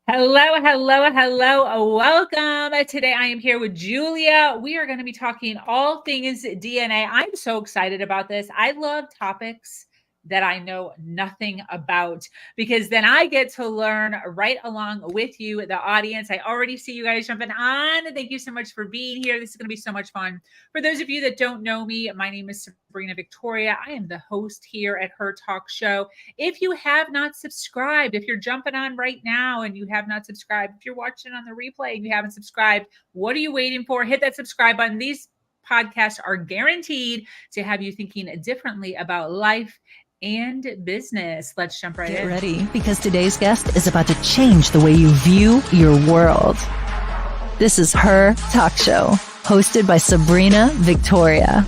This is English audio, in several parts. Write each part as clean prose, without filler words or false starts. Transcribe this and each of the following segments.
Hello, hello, hello. Welcome. Today I am here with Julia. We are going to be talking all things DNA. I'm so excited about this. I love topics that I know nothing about because then I get to learn right along with you, the audience. I already see you guys jumping on. Thank you so much for being here. This is going to be so much fun. For those of you that don't know me, my name is Sabrina Victoria. I am the host here at Her Talk Show. If you have not subscribed, if you're jumping on right now and you have not subscribed, if you're watching on the replay and you haven't subscribed, what are you waiting for? Hit that subscribe button. These podcasts are guaranteed to have you thinking differently about life and business. Let's jump right in. Get ready, because today's guest is about to change the way you view your world. This is Her Talk Show, hosted by Sabrina Victoria.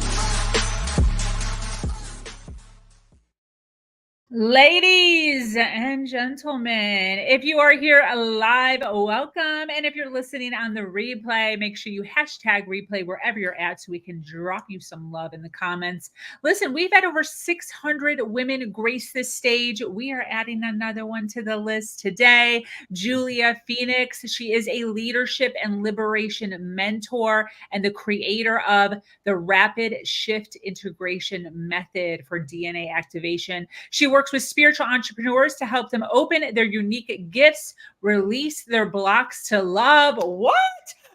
Ladies and gentlemen, if you are here live, welcome. And if you're listening on the replay, make sure you hashtag replay wherever you're at so we can drop you some love in the comments. Listen, we've had over 600 women grace this stage. We are adding another one to the list today, Julia Phoenix. She is a leadership and liberation mentor and the creator of the Rapid Shift Integration Method for DNA activation. She works with spiritual entrepreneurs to help them open their unique gifts, release their blocks to love,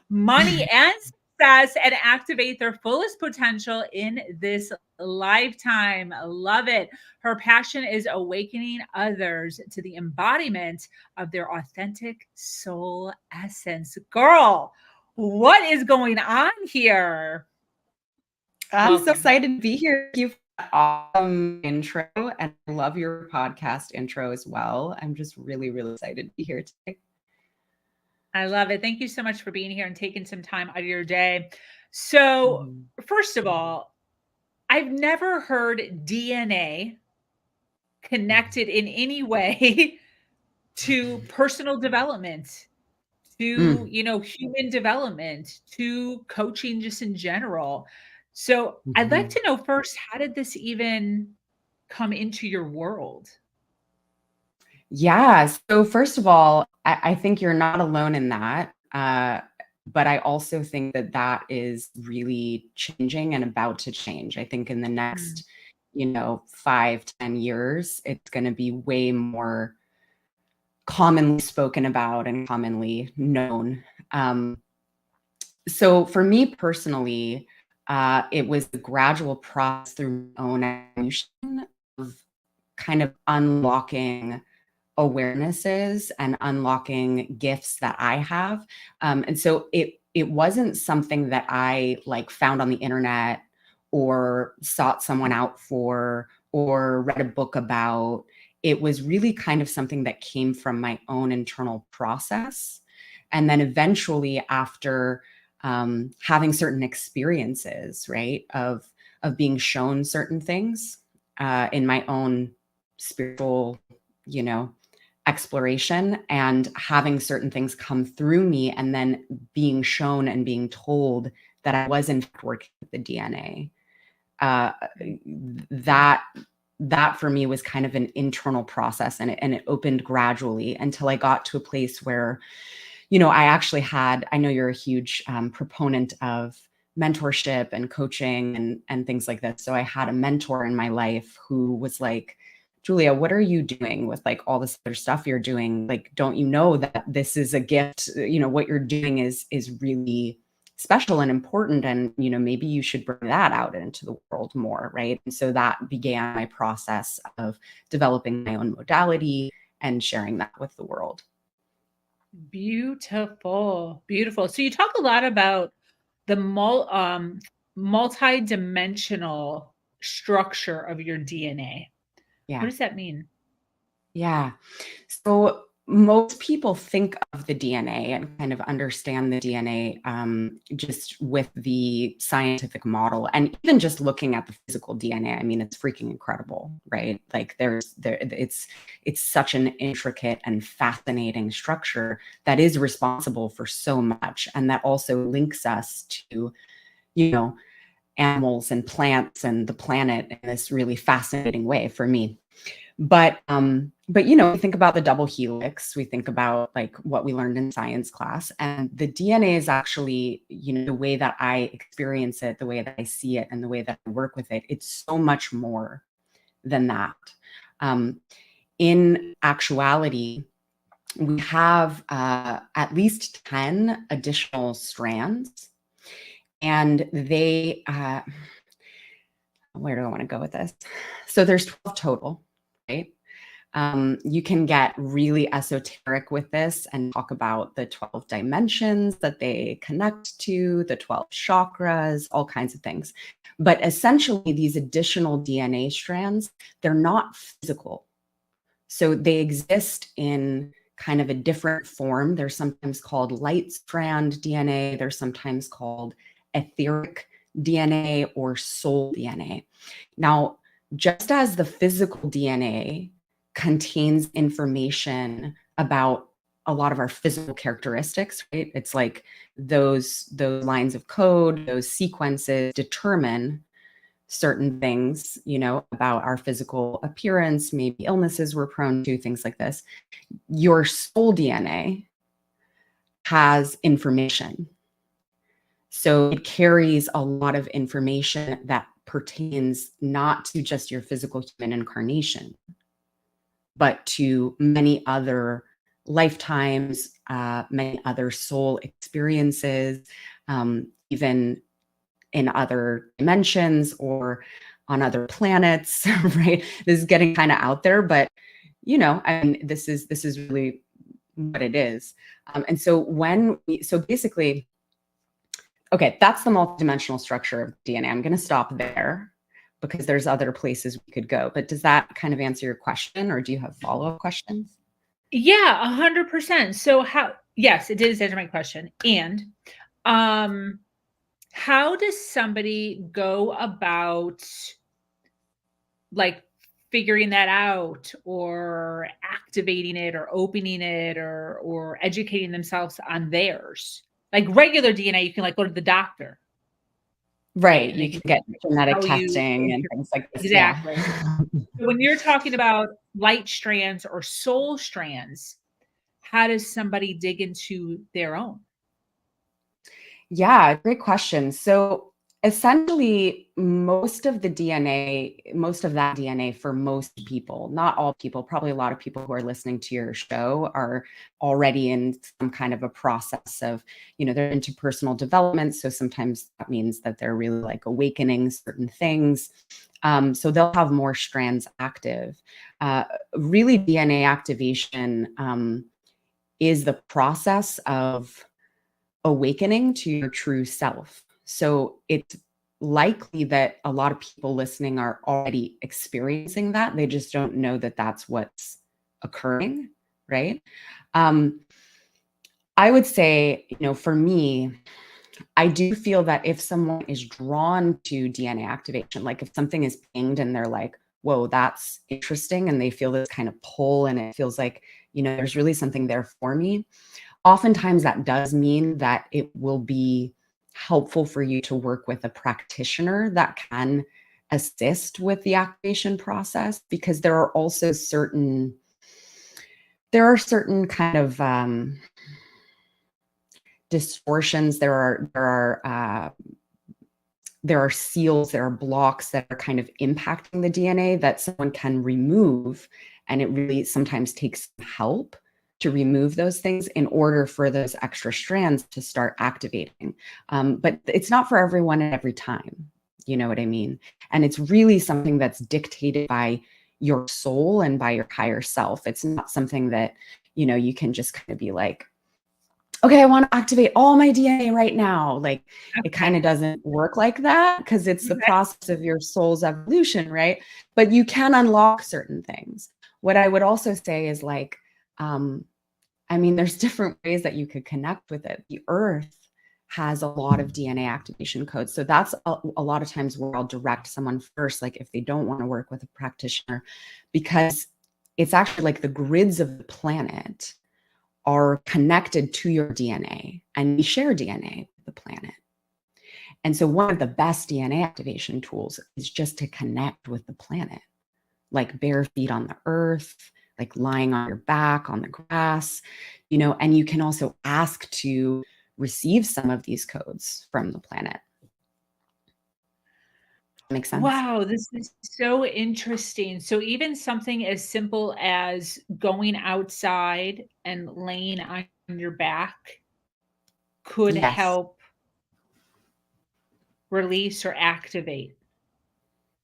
money and success, and activate their fullest potential in this lifetime. Love it. Her passion is awakening others to the embodiment of their authentic soul essence. Girl, what is going on here? I'm so excited to be here. Thank you for that awesome intro, and I love your podcast intro as well. I'm just really, really excited to be here today. I love it. Thank you so much for being here and taking some time out of your day. So, first of all, I've never heard DNA connected in any way to personal development, to, human development, to coaching just in general. So I'd like to know first, how did this even come into your world? Yeah. So first of all, I think you're not alone in that. But I also think that that is really changing and about to change. I think in the next, 5-10 years, it's going to be way more commonly spoken about and commonly known. So for me personally, it was a gradual process through my own evolution of kind of unlocking awarenesses and unlocking gifts that I have. And so it wasn't something that I found on the internet or sought someone out for or read a book about. It was really kind of something that came from my own internal process. And then eventually after having certain experiences, right, of being shown certain things in my own spiritual, exploration, and having certain things come through me, and then being shown and being told that I was in fact working with the DNA. That for me was kind of an internal process, and it opened gradually until I got to a place where, I actually had, I know you're a huge proponent of mentorship and coaching and things like that. So I had a mentor in my life who was like, Julia, what are you doing with all this other stuff you're doing? Don't you know that this is a gift? What you're doing is really special and important. And, maybe you should bring that out into the world more. Right. And so that began my process of developing my own modality and sharing that with the world. Beautiful. Beautiful. So you talk a lot about the multidimensional structure of your DNA. Yeah. What does that mean? Yeah. So most people think of the DNA and kind of understand the DNA just with the scientific model, and even just looking at the physical DNA. I mean, it's freaking incredible, right? It's such an intricate and fascinating structure that is responsible for so much, and that also links us to, animals and plants and the planet in this really fascinating way for me. But you know, we think about the double helix, we think about like what we learned in science class, and the DNA is actually, you know, the way that I experience it, the way that I see it, and the way that I work with it, it's so much more than that. In actuality, we have at least 10 additional strands, and they, where do I want to go with this? So there's 12 total, right? You can get really esoteric with this and talk about the 12 dimensions that they connect to, the 12 chakras, all kinds of things. But essentially, these additional DNA strands, they're not physical. So they exist in kind of a different form. They're sometimes called light strand DNA. They're sometimes called etheric DNA or soul DNA. Now, just as the physical DNA contains information about a lot of our physical characteristics, right? It's like those lines of code, those sequences determine certain things, you know, about our physical appearance, maybe illnesses we're prone to, things like this. Your soul DNA has information. So it carries a lot of information that pertains not to just your physical human incarnation, but to many other lifetimes, many other soul experiences, even in other dimensions or on other planets, right? This is getting kind of out there, but you know, I mean, this is really what it is. And so so basically, okay, that's the multidimensional structure of DNA. I'm going to stop there because there's other places we could go. But does that kind of answer your question, or do you have follow-up questions? Yeah, 100%. So yes, it did answer my question. And how does somebody go about like figuring that out or activating it or opening it or educating themselves on theirs? Like regular DNA, you can like go to the doctor. Right. And You they can can get genetic tell you testing if and you're things like this. exactly. Yeah. So when you're talking about light strands or soul strands, how does somebody dig into their own? Yeah, great question. So essentially, most of that DNA for most people, not all people, probably a lot of people who are listening to your show are already in some kind of a process of, you know, they're into personal development. So sometimes that means that they're really like awakening certain things. So they'll have more strands active. Really, DNA activation is the process of awakening to your true self. So it's likely that a lot of people listening are already experiencing that. They just don't know that that's what's occurring, right? I would say, you know, for me, I do feel that if someone is drawn to DNA activation, like if something is pinged and they're like, whoa, that's interesting, and they feel this kind of pull and it feels like, you know, there's really something there for me. Oftentimes that does mean that it will be helpful for you to work with a practitioner that can assist with the activation process, because there are also certain kind of distortions. There are seals, there are blocks that are kind of impacting the DNA that someone can remove, and it really sometimes takes help to remove those things in order for those extra strands to start activating. But it's not for everyone at every time. You know what I mean? And it's really something that's dictated by your soul and by your higher self. It's not something that, you know, you can just kind of be like, okay, I want to activate all my DNA right now. Like it kind of doesn't work like that, because it's the process of your soul's evolution, right? But you can unlock certain things. What I would also say is like, I mean, there's different ways that you could connect with it. The earth has a lot of DNA activation codes. So that's a lot of times where I'll direct someone first, like if they don't want to work with a practitioner, because it's actually like the grids of the planet are connected to your DNA, and we share DNA with the planet. And so one of the best DNA activation tools is just to connect with the planet. like bare feet on the earth, like lying on your back on the grass, and you can also ask to receive some of these codes from the planet. Makes sense? Wow, this is so interesting. So even something as simple as going outside and laying on your back could Yes. help release or activate.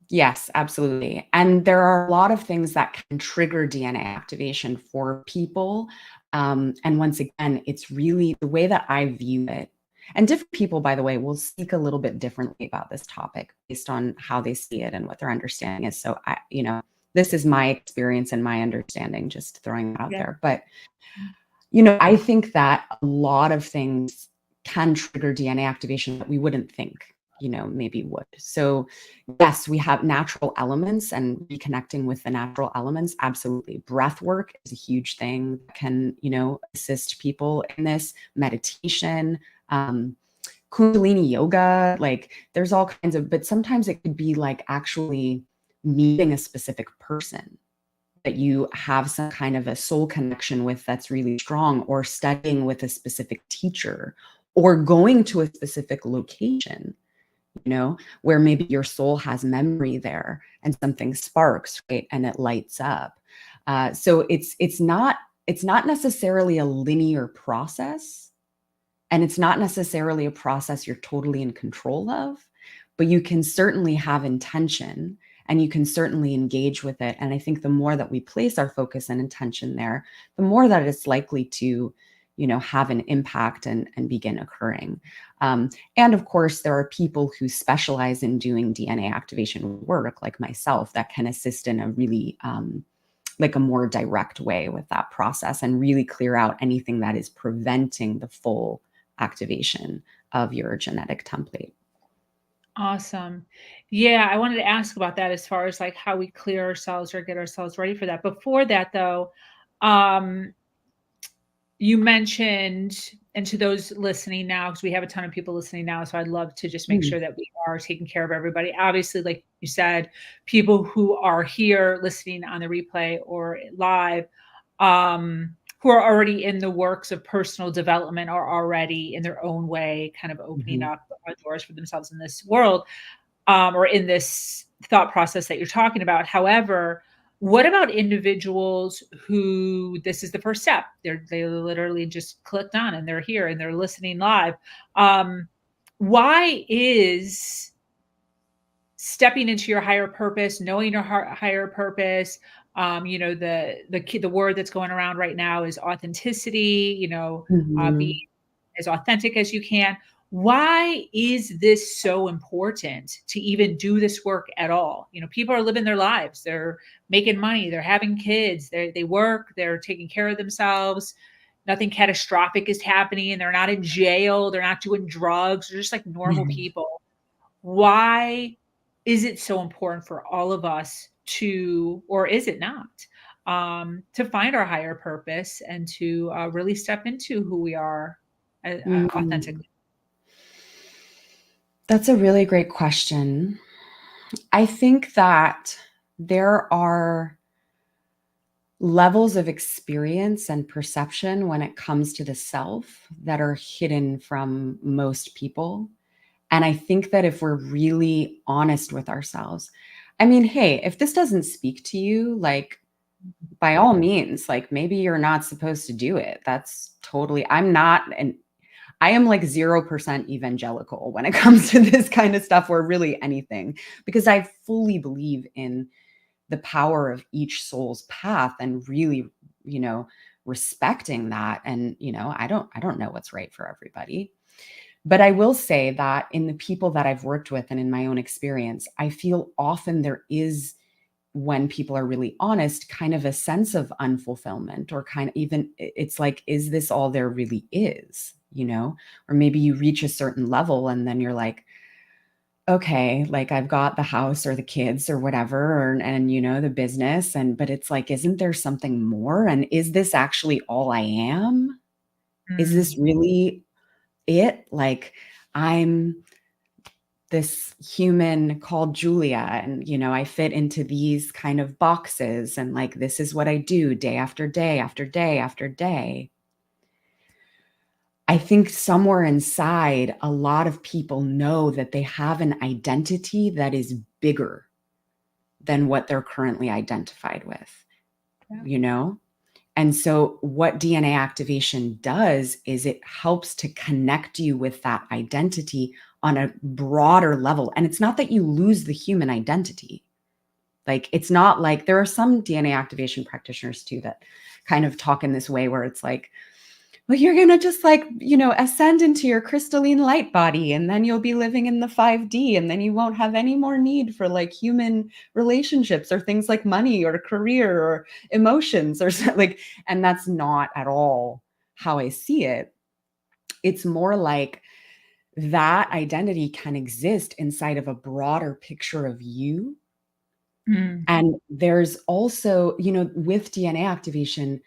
Yes, absolutely. And there are a lot of things that can trigger DNA activation for people. And once again, it's really the way that I view it. And different people, by the way, will speak a little bit differently about this topic based on how they see it and what their understanding is. So this is my experience and my understanding, just throwing it out Yeah. there. But, I think that a lot of things can trigger DNA activation that we wouldn't think, maybe would. So yes, we have natural elements and reconnecting with the natural elements. Absolutely. Breath work is a huge thing that can, assist people in this. Meditation, Kundalini yoga, like there's all kinds of, but sometimes it could be like actually meeting a specific person that you have some kind of a soul connection with that's really strong, or studying with a specific teacher, or going to a specific location, where maybe your soul has memory there and something sparks, right? And it lights up. So it's not necessarily a linear process, and it's not necessarily a process you're totally in control of, but you can certainly have intention and you can certainly engage with it. And I think the more that we place our focus and intention there, the more that it's likely to, have an impact and begin occurring. And of course, there are people who specialize in doing DNA activation work, like myself, that can assist in a really like a more direct way with that process and really clear out anything that is preventing the full activation of your genetic template. Awesome. Yeah, I wanted to ask about that as far as like how we clear ourselves or get ourselves ready for that. Before that though, um, you mentioned, and to those listening now, because we have a ton of people listening now, so I'd love to just make Mm. sure that we are taking care of everybody. Obviously, like you said, people who are here listening on the replay or live, who are already in the works of personal development, are already in their own way kind of opening Mhm. up doors for themselves in this world, or in this thought process that you're talking about. However, what about individuals who this is the first step? They literally just clicked on and they're here and they're listening live. Um, why is stepping into your higher purpose, knowing your higher purpose? The word that's going around right now is authenticity. Be Mhm. as authentic as you can. Why is this so important to even do this work at all? People are living their lives. They're making money. They're having kids. They work. They're taking care of themselves. Nothing catastrophic is happening. And they're not in jail. They're not doing drugs. They're just like normal Mhm. people. Why is it so important for all of us to, or is it not, to find our higher purpose and to really step into who we are Mhm. authentically? That's a really great question. I think that there are levels of experience and perception when it comes to the self that are hidden from most people. And I think that if we're really honest with ourselves, I mean, hey, if this doesn't speak to you, like by all means, like maybe you're not supposed to do it. That's totally, I am like 0% evangelical when it comes to this kind of stuff, or really anything, because I fully believe in the power of each soul's path and really, respecting that. And, I don't know what's right for everybody. But I will say that in the people that I've worked with and in my own experience, I feel often there is, when people are really honest, kind of a sense of unfulfillment, or kind of even, it's like, is this all there really is? Or maybe you reach a certain level and then you're like, okay, like I've got the house or the kids or whatever, and the business, but it's like, isn't there something more? And is this actually all I am? Is this Mm, really it? Like I'm this human called Julia, and I fit into these kind of boxes, and like this is what I do day after day after day after day. I think somewhere inside, a lot of people know that they have an identity that is bigger than what they're currently identified with, And so what DNA activation does is it helps to connect you with that identity on a broader level. And it's not that you lose the human identity. Like, it's not like, there are some DNA activation practitioners too that kind of talk in this way where it's like, well, you're going to just like, ascend into your crystalline light body, and then you'll be living in the 5D, and then you won't have any more need for like human relationships or things like money or career or emotions or like, and that's not at all how I see it. It's more like that identity can exist inside of a broader picture of you. And there's also, with DNA activation,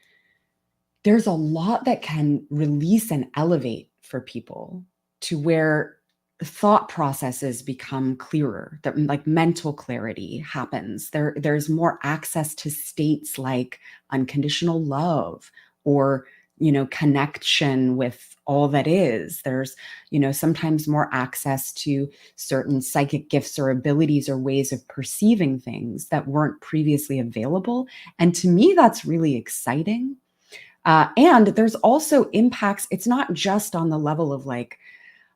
there's a lot that can release and elevate for people to where thought processes become clearer, that like mental clarity happens. There's more access to states like unconditional love or, connection with all that is. There's, sometimes more access to certain psychic gifts or abilities or ways of perceiving things that weren't previously available. And to me, that's really exciting. And there's also impacts. It's not just on the level of like,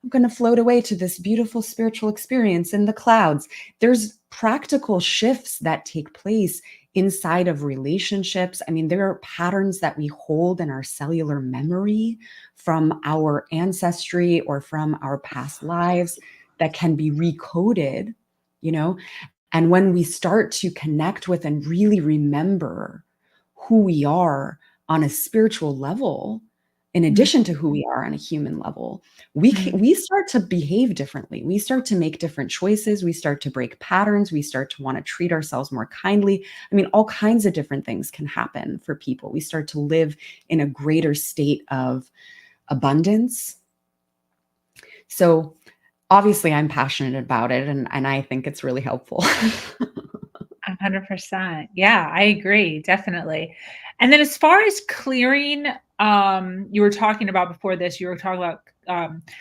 I'm going to float away to this beautiful spiritual experience in the clouds. There's practical shifts that take place inside of relationships. I mean, there are patterns that we hold in our cellular memory from our ancestry or from our past lives that can be recoded, and when we start to connect with and really remember who we are on a spiritual level, in addition to who we are on a human level, we start to behave differently. We start to make different choices. We start to break patterns. We start to want to treat ourselves more kindly. I mean, all kinds of different things can happen for people. We start to live in a greater state of abundance. So obviously I'm passionate about it, and I think it's really helpful. 100%. Yeah, I agree. Definitely. And then as far as clearing, you were talking about before this, you were talking about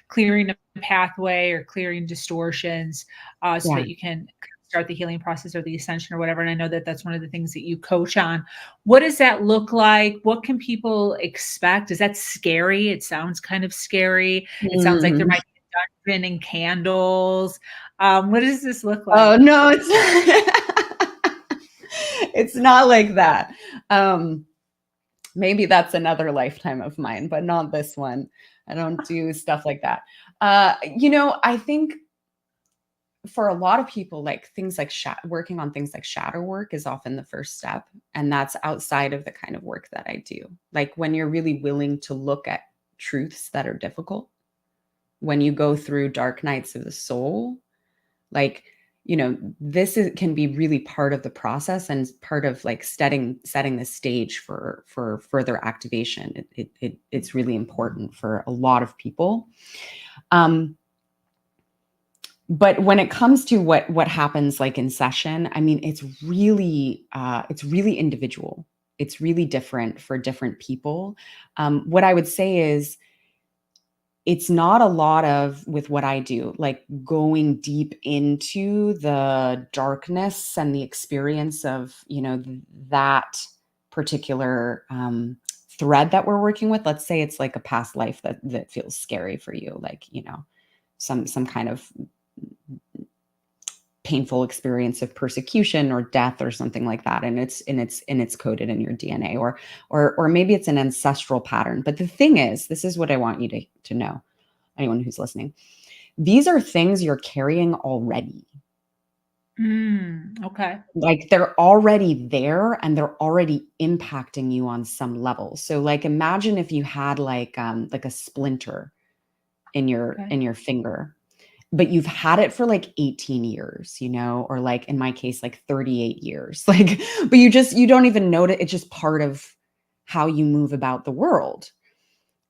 clearing a pathway or clearing distortions so Yeah. that you can start the healing process or the ascension or whatever. And I know that that's one of the things that you coach on. What does that look like? What can people expect? Is that scary? It sounds kind of scary. It sounds like there might be a dungeon and candles. What does this look like? Oh, no, it's it's not like that. Maybe that's another lifetime of mine, but not this one. I don't do stuff like that. I think for a lot of people, like things like working on things like shadow work is often the first step. And that's outside of the kind of work that I do. Like when you're really willing to look at truths that are difficult, when you go through dark nights of the soul, like, can be really part of the process and part of like setting the stage for further activation. It's really important for a lot of people. But when it comes to what happens like in session, I mean, it's really individual. It's really different for different people. What I would say is, it's not a lot of, with what I do, like going deep into the darkness and the experience of, that particular thread that we're working with. Let's say it's like a past life that feels scary for you, like, some kind of painful experience of persecution or death or something like that, and it's coded in your DNA, or maybe it's an ancestral pattern. But the thing is, this is what I want you to know, anyone who's listening, these are things you're carrying already. Okay. Like they're already there and they're already impacting you on some level. So like imagine if you had like a splinter in your finger, but you've had it for like 18 years, or like in my case, like 38 years, like, but you don't even notice. It's just part of how you move about the world.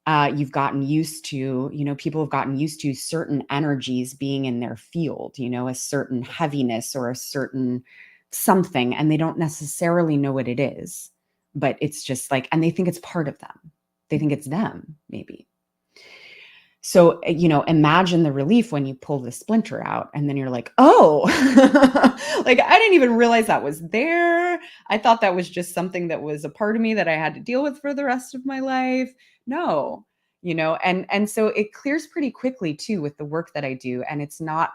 you've gotten used to, people have gotten used to certain energies being in their field, a certain heaviness or a certain something, and they don't necessarily know what it is, but it's just like, and they think it's part of them. They think it's them, maybe. So, imagine the relief when you pull the splinter out and then you're like, oh, like I didn't even realize that was there. I thought that was just something that was a part of me that I had to deal with for the rest of my life. No, and so it clears pretty quickly too with the work that I do. And it's not,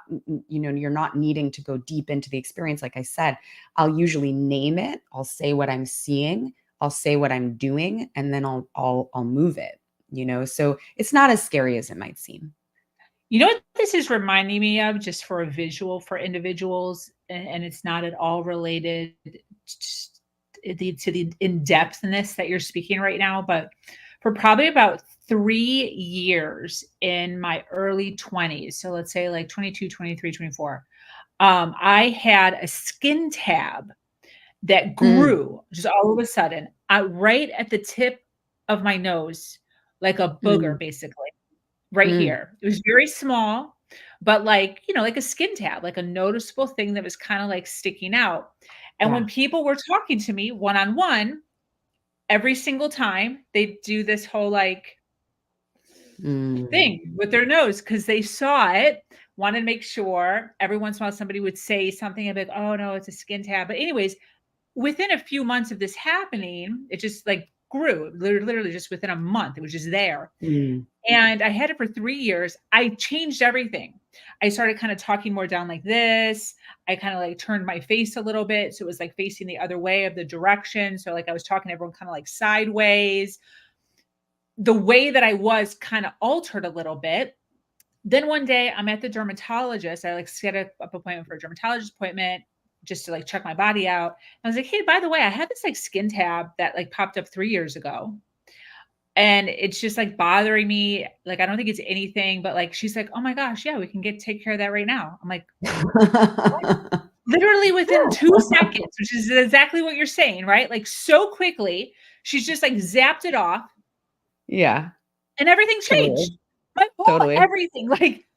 you're not needing to go deep into the experience. Like I said, I'll usually name it. I'll say what I'm seeing. I'll say what I'm doing, and then I'll move it. So it's not as scary as it might seem. You know what this is reminding me of, just for a visual for individuals, and it's not at all related to the in-depthness that you're speaking right now, but for probably about 3 years in my early 20s, so let's say like 22, 23, 24, I had a skin tab that grew just all of a sudden, right at the tip of my nose, like a booger, Mm, basically. Right mm, here. It was very small, but like, like a skin tab, like a noticeable thing that was kind of like sticking out. And when yeah. people were talking to me one-on-one, every single time they do this whole like Mm, thing with their nose because they saw it, wanted to make sure. Every once in a while somebody would say something and be like, oh no, it's a skin tab. But anyways, within a few months of this happening, it just like grew literally just within a month. It was just there. mm, And I had it for 3 years. I changed everything. I started kind of talking more down like this. I kind of like turned my face a little bit. So it was like facing the other way of the direction. So like I was talking to everyone kind of like sideways. The way that I was kind of altered a little bit. Then one day I'm at the dermatologist. I like set up appointment for a dermatologist appointment just to like check my body out. I was like, hey, by the way, I had this like skin tab that like popped up 3 years ago. And it's just like bothering me. Like, I don't think it's anything, but like, she's like, oh my gosh, yeah, we can take care of that right now. I'm like, literally within 2 seconds, which is exactly what you're saying, right? Like, so quickly, she's just like zapped it off yeah, and everything totally. changed. My whole Totally. everything, like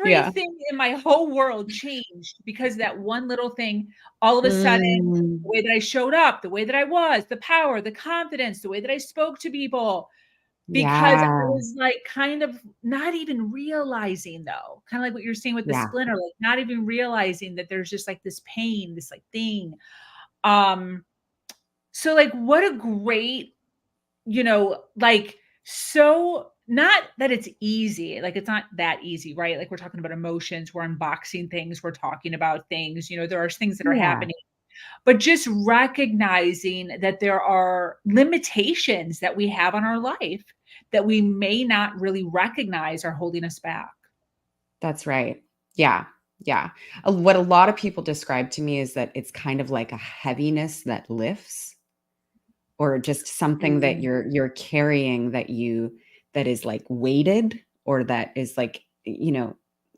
Yeah. everything in my whole world changed because that one little thing, all of a sudden, the Mm, way that I showed up, the way that I was, the power, the confidence, the way that I spoke to people, because I yeah. was, like, kind of not even realizing, though, kinda like what you're saying with the Yeah. splinter, like, not even realizing that there's just, like, this pain, this, like, thing. Um, so, like, what a great, like, so not that it's easy, like, it's not that easy, right? Like, we're talking about emotions, we're unboxing things, we're talking about things, there are things that are Yeah. happening, but just recognizing that there are limitations that we have on our life that we may not really recognize are holding us back. That's right. Yeah. Yeah. What a lot of people describe to me is that it's kind of like a heaviness that lifts, or just something that Mm, you're carrying that is like weighted, or that is like,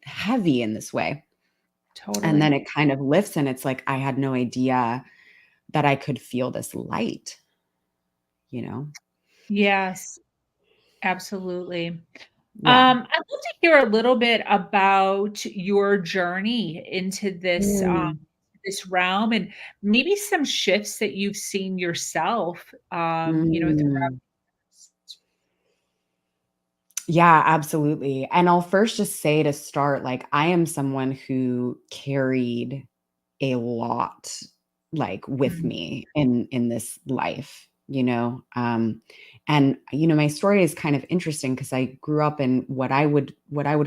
heavy in this way. And then totally. it kind of lifts, and it's like, I had no idea that I could feel this light, you know? Yes, absolutely. Yeah. I'd love to hear a little bit about your journey into Mm, this realm, and maybe some shifts that you've seen yourself, throughout. mm. Yeah, absolutely. And I'll first just say to start, like, I am someone who carried a lot, like, with Mm, me in this life, and my story is kind of interesting because I grew up in what I would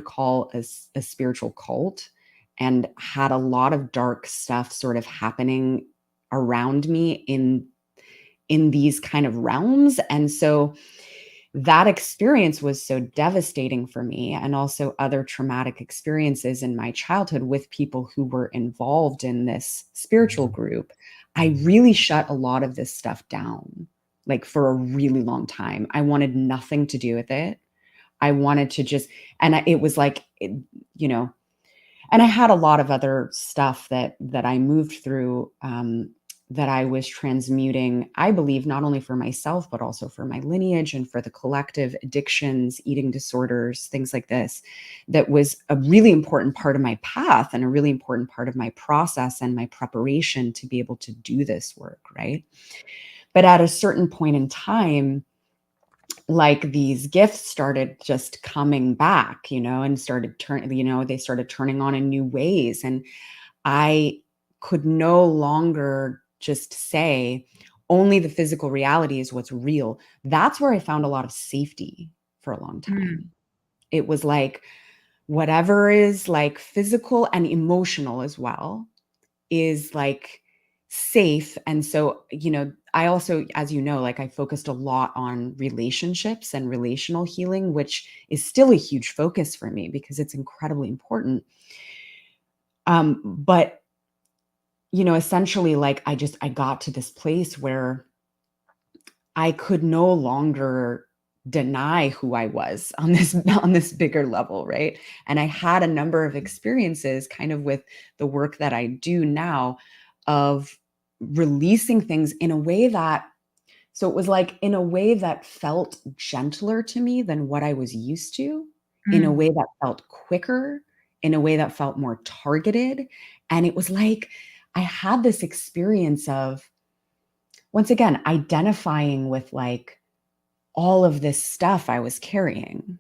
call a spiritual cult, and had a lot of dark stuff sort of happening around me in these kind of realms. And so that experience was so devastating for me, and also other traumatic experiences in my childhood with people who were involved in this spiritual group. I really shut a lot of this stuff down, like, for a really long time. I wanted nothing to do with it. I wanted to just, it was like, you know, and I had a lot of other stuff that I moved through, that I was transmuting, I believe, not only for myself, but also for my lineage and for the collective addictions, eating disorders, things like this, that was a really important part of my path and a really important part of my process and my preparation to be able to do this work, right? But at a certain point in time, like these gifts started just coming back, and started turning, they started turning on in new ways. And I could no longer just say only the physical reality is what's real. That's where I found a lot of safety for a long time. It was like whatever is like physical and emotional as well is like safe. And so, I also, as you know, like I focused a lot on relationships and relational healing, which is still a huge focus for me because it's incredibly important. But essentially, like I got to this place where I could no longer deny who I was on this bigger level, right? And I had a number of experiences kind of with the work that I do now of releasing things in a way that, so it was like in a way that felt gentler to me than what I was used to, in a way that felt quicker, in a way that felt more targeted. And it was like I had this experience of, once again, identifying with like all of this stuff I was carrying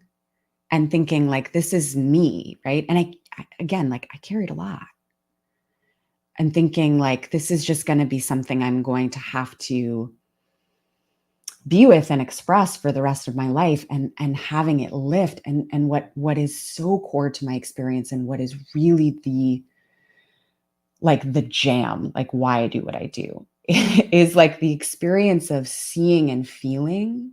and thinking like, this is me, right? And again, like I carried a lot, and thinking like, this is just going to be something I'm going to have to be with and express for the rest of my life, and having it lift. And what is so core to my experience, and what is really the jam, like why I do what I do, is like the experience of seeing and feeling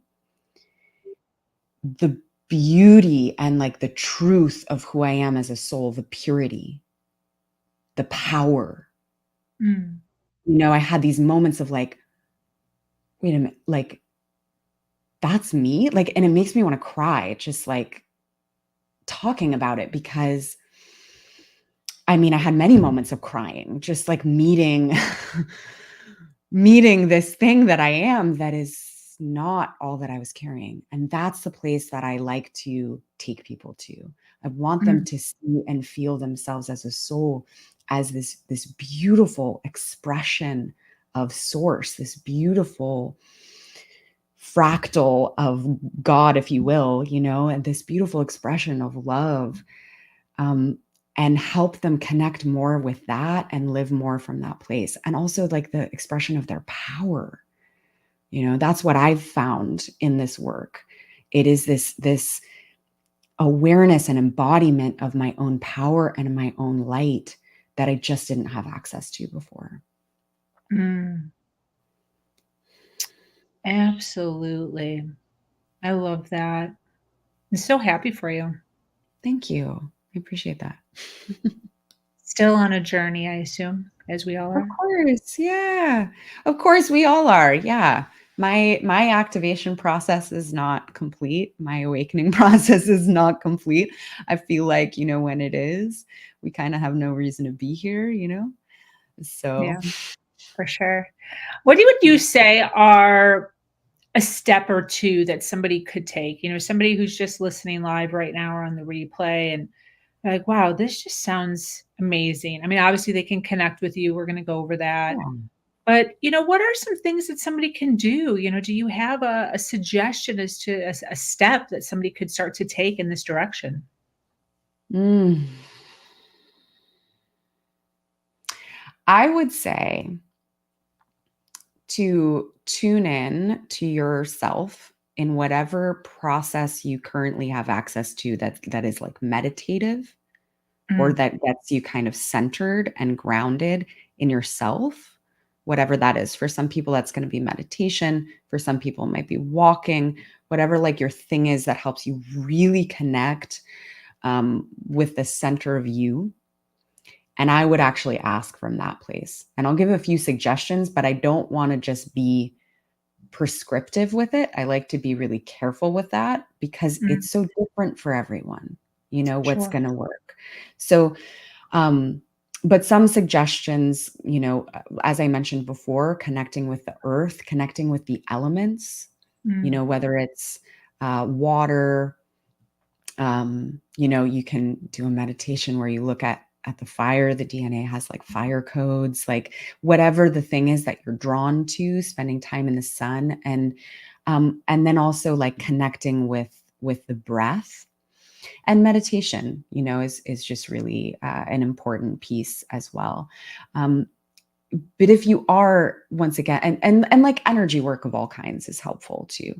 the beauty and like the truth of who I am as a soul, the purity, the power. I had these moments of like, wait a minute, like that's me, like, and it makes me want to cry just like talking about it, because I mean, I had many moments of crying, just like meeting this thing that I am, that is not all that I was carrying. And that's the place that I like to take people to. I want them to see and feel themselves as a soul, as this beautiful expression of source, this beautiful fractal of God, if you will, and this beautiful expression of love. And help them connect more with that and live more from that place. And also like the expression of their power. That's what I've found in this work. It is this awareness and embodiment of my own power and my own light that I just didn't have access to before. Absolutely. I love that. I'm so happy for you. Thank you. I appreciate that. Still on a journey, I assume, as we all are. Of course. Yeah. Of course we all are. Yeah. My activation process is not complete. My awakening process is not complete. I feel like, when it is, we kind of have no reason to be here, So Yeah, for sure. What would you say are a step or two that somebody could take? Somebody who's just listening live right now or on the replay, and they're like, wow, this just sounds amazing. I mean, obviously they can connect with you. We're going to go over that. yeah. But, what are some things that somebody can do? Do you have a suggestion as to a step that somebody could start to take in this direction? I would say to tune in to yourself in whatever process you currently have access to, that is like meditative, or that gets you kind of centered and grounded in yourself, whatever that is. For some people, that's going to be meditation. For some people, it might be walking, whatever like your thing is that helps you really connect with the center of you. And I would actually ask from that place. And I'll give a few suggestions, but I don't want to just be prescriptive with it. I like to be really careful with that, because it's so different for everyone, what's Sure. going to work. So But some suggestions, as I mentioned before, connecting with the earth, connecting with the elements, Mm. whether it's water, you can do a meditation where you look at the fire. The DNA has like fire codes, like whatever the thing is that you're drawn to, spending time in the sun, and then also like connecting with the breath. And meditation, is just really an important piece as well. But if you are, once again, and like energy work of all kinds is helpful too.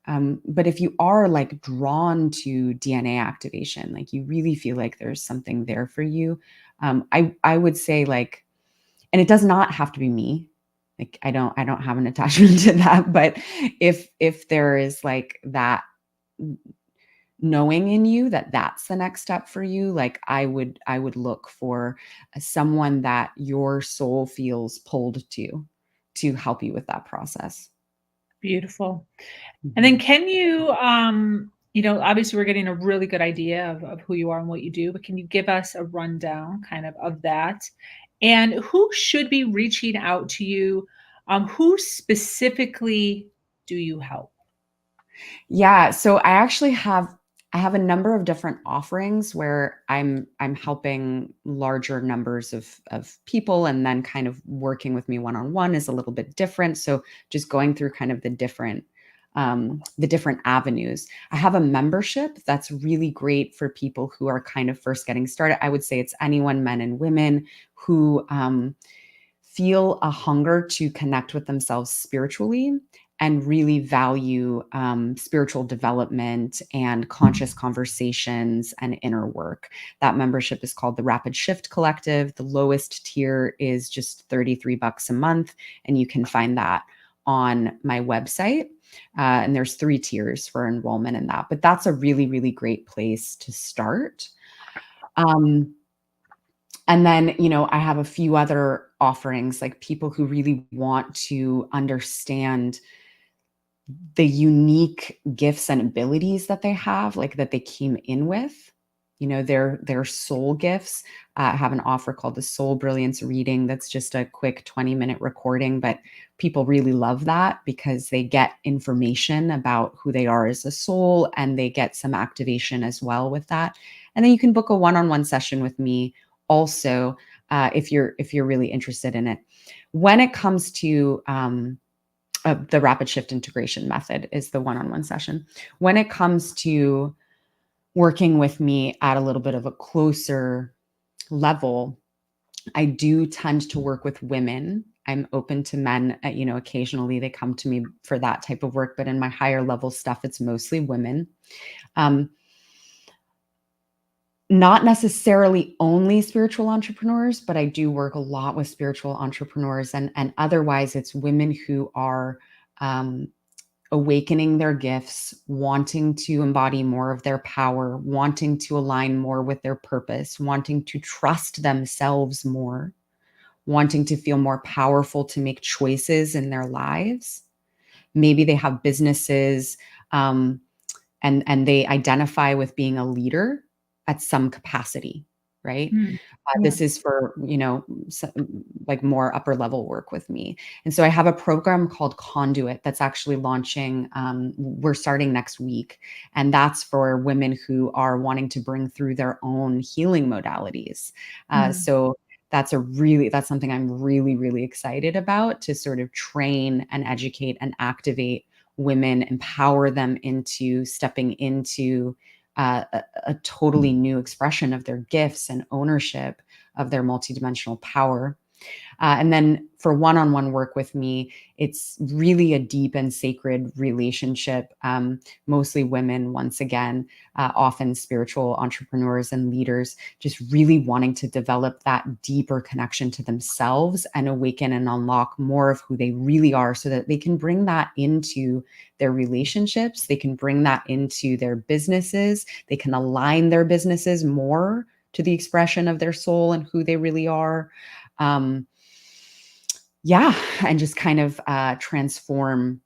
But if you are like drawn to DNA activation, like you really feel like there's something there for you, I would say like, and it does not have to be me. Like I don't have an attachment to that. But if there is like that knowing in you that that's the next step for you, like I would look for someone that your soul feels pulled to help you with that process. Beautiful. And then Mhm. can you, obviously we're getting a really good idea of who you are and what you do, but can you give us a rundown kind of that? And who should be reaching out to you? Who specifically do you help? Yeah, so I have a number of different offerings where I'm helping larger numbers of people, and then kind of working with me one-on-one is a little bit different. So just going through kind of the different avenues. I have a membership that's really great for people who are kind of first getting started. I would say it's anyone, men and women, who feel a hunger to connect with themselves spiritually and really value spiritual development and conscious conversations and inner work. That membership is called the Rapid Shift Collective. The lowest tier is just $33 a month, and you can find that on my website. And there's 3 tiers for enrollment in that, but that's a really, really great place to start. Um, and then, I have a few other offerings, like people who really want to understand the unique gifts and abilities that they have, like that they came in with, their soul gifts. I have an offer called the Soul Brilliance Reading. That's just a quick 20-minute recording, but people really love that because they get information about who they are as a soul, and they get some activation as well with that. And then you can book a one-on-one session with me also, if you're really interested in it. When it comes to the rapid shift integration method is the one-on-one session. When it comes to working with me at a little bit of a closer level, I do tend to work with women. I'm open to men. Occasionally they come to me for that type of work, but in my higher level stuff, it's mostly women. Um, Not necessarily only spiritual entrepreneurs, but I do work a lot with spiritual entrepreneurs, and otherwise it's women who are um, awakening their gifts, wanting to embody more of their power, wanting to align more with their purpose, wanting to trust themselves more, wanting to feel more powerful to make choices in their lives. Maybe they have businesses, um, and they identify with being a leader at some capacity, right? Mm. Yeah. This is for, like more upper level work with me. And so I have a program called Conduit that's actually launching. We're starting next week. And that's for women who are wanting to bring through their own healing modalities. Mm. So that's something I'm really, really excited about, to sort of train and educate and activate women, empower them into stepping into a totally new expression of their gifts and ownership of their multidimensional power. And then for one-on-one work with me, it's really a deep and sacred relationship. Mostly women, once again, often spiritual entrepreneurs and leaders, just really wanting to develop that deeper connection to themselves and awaken and unlock more of who they really are, so that they can bring that into their relationships. They can bring that into their businesses. They can align their businesses more to the expression of their soul and who they really are. Um, yeah, and just kind of transform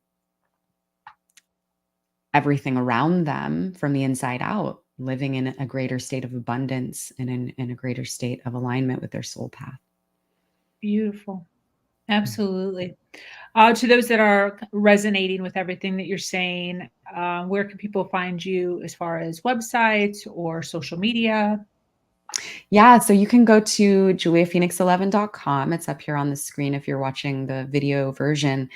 everything around them from the inside out, living in a greater state of abundance and in a greater state of alignment with their soul path. Beautiful. Absolutely. To those that are resonating with everything that you're saying, where can people find you as far as websites or social media? Yeah, so you can go to juliaphoenix11.com. It's up here on the screen if you're watching the video version.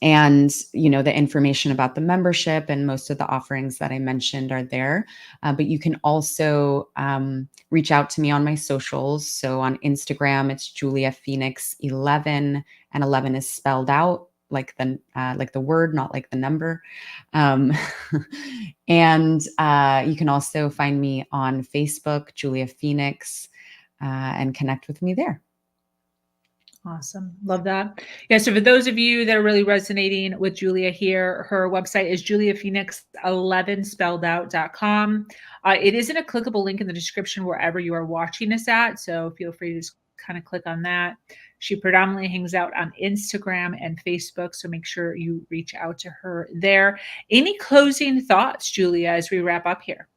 And the information about the membership and most of the offerings that I mentioned are there. But you can also reach out to me on my socials. So on Instagram, it's Julia Phoenix 11, and 11 is spelled out like the word, not like the number. And you can also find me on Facebook, Julia Phoenix, and connect with me there. Awesome. Love that. Yeah. So for those of you that are really resonating with Julia here, her website is juliaphoenix11 spelled out.com. It isn't a clickable link in the description wherever you are watching this at. So feel free to just kind of click on that. She predominantly hangs out on Instagram and Facebook. So make sure you reach out to her there. Any closing thoughts, Julia, as we wrap up here?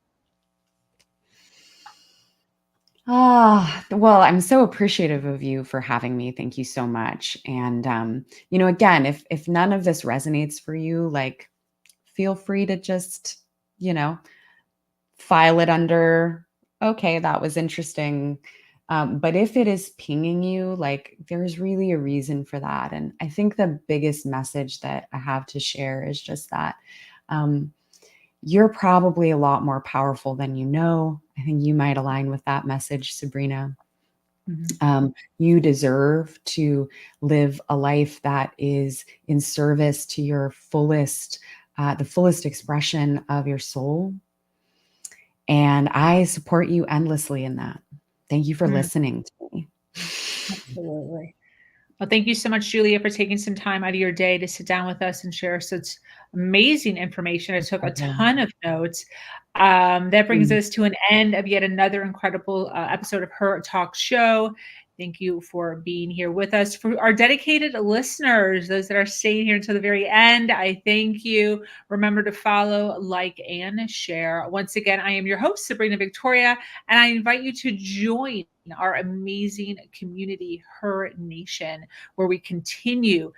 Well, I'm so appreciative of you for having me. Thank you so much. And again, if none of this resonates for you, like, feel free to just, file it under, okay, that was interesting. But if it is pinging you, like, there's really a reason for that. And I think the biggest message that I have to share is just that you're probably a lot more powerful than you know. I think you might align with that message, Sabrina. Mm-hmm. You deserve to live a life that is in service to your fullest, the fullest expression of your soul. And I support you endlessly in that. Thank you for listening to me. Absolutely. Well, thank you so much, Julia, for taking some time out of your day to sit down with us and share such amazing information. I took a ton of notes. That brings us to an end of yet another incredible episode of Her Talk Show. Thank you for being here with us. For our dedicated listeners, those that are staying here until the very end, I thank you. Remember to follow, like, and share. Once again, I am your host, Sabrina Victoria, and I invite you to join our amazing community, Her Nation, where we continue